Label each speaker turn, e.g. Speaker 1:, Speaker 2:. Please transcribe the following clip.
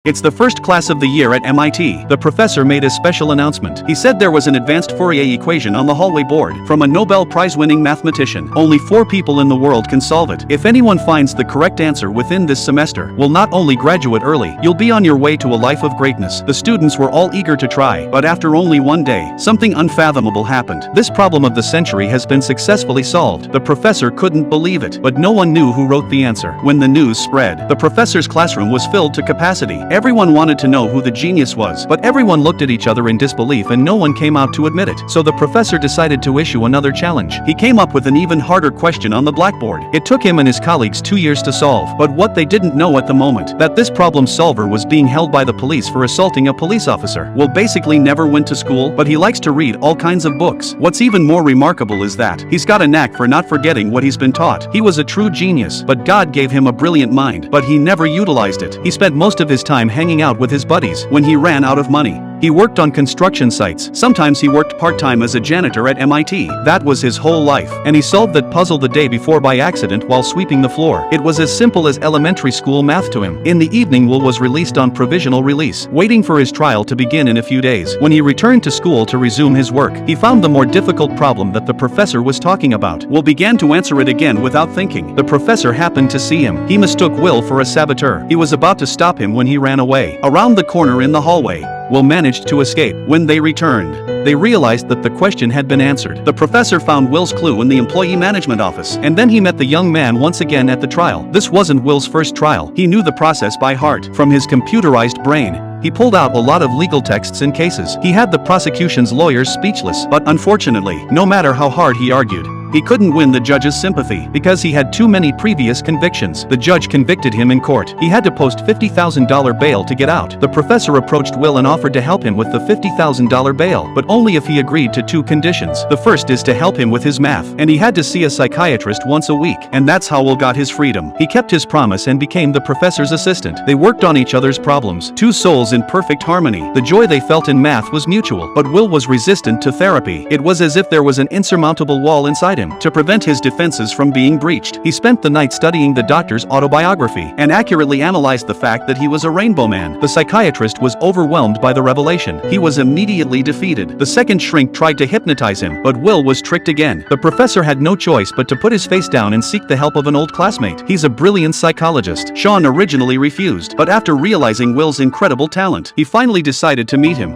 Speaker 1: It's the first class of the year at MIT. The professor made a special announcement. He said there was an advanced Fourier equation on the hallway board from a Nobel Prize-winning mathematician. Only 4 people in the world can solve it. If anyone finds the correct answer within this semester, will not only graduate early, you'll be on your way to a life of greatness. The students were all eager to try, but after only one day, something unfathomable happened. This problem of the century has been successfully solved. The professor couldn't believe it, but no one knew who wrote the answer. When the news spread, the professor's classroom was filled to capacity. Everyone wanted to know who the genius was, but everyone looked at each other in disbelief and no one came out to admit it. So the professor decided to issue another challenge. He came up with an even harder question on the blackboard. It took him and his colleagues 2 years to solve, but what they didn't know at the moment, that this problem solver was being held by the police for assaulting a police officer. Will basically never went to school, but he likes to read all kinds of books. What's even more remarkable is that he's got a knack for not forgetting what he's been taught. He was a true genius, but God gave him a brilliant mind, but he never utilized it. He spent most of his time hanging out with his buddies when he ran out of money. He worked on construction sites. Sometimes he worked part-time as a janitor at MIT. That was his whole life. And he solved that puzzle the day before by accident while sweeping the floor. It was as simple as elementary school math to him. In the evening, Will was released on provisional release, waiting for his trial to begin in a few days. When he returned to school to resume his work, he found the more difficult problem that the professor was talking about. Will began to answer it again without thinking. The professor happened to see him. He mistook Will for a saboteur. He was about to stop him when he ran away. Around the corner in the hallway, Will managed to escape. When they returned, they realized that the question had been answered. The professor found Will's clue in the employee management office, and then he met the young man once again at the trial. This wasn't Will's first trial. He knew the process by heart. From his computerized brain, he pulled out a lot of legal texts and cases. He had the prosecution's lawyers speechless, but unfortunately, no matter how hard he argued, he couldn't win the judge's sympathy because he had too many previous convictions. The judge convicted him in court. He had to post $50,000 bail to get out. The professor approached Will and offered to help him with the $50,000 bail, but only if he agreed to 2 conditions. The first is to help him with his math, and he had to see a psychiatrist once a week. And that's how Will got his freedom. He kept his promise and became the professor's assistant. They worked on each other's problems. 2 souls in perfect harmony. The joy they felt in math was mutual, but Will was resistant to therapy. It was as if there was an insurmountable wall inside him to prevent his defenses from being breached. He spent the night studying the doctor's autobiography and accurately analyzed the fact that he was a rainbow man. The psychiatrist was overwhelmed by the revelation. He was immediately defeated. The second shrink tried to hypnotize him, but Will was tricked again. The professor had no choice but to put his face down and seek the help of an old classmate. He's a brilliant psychologist. Sean originally refused, but after realizing Will's incredible talent, he finally decided to meet him.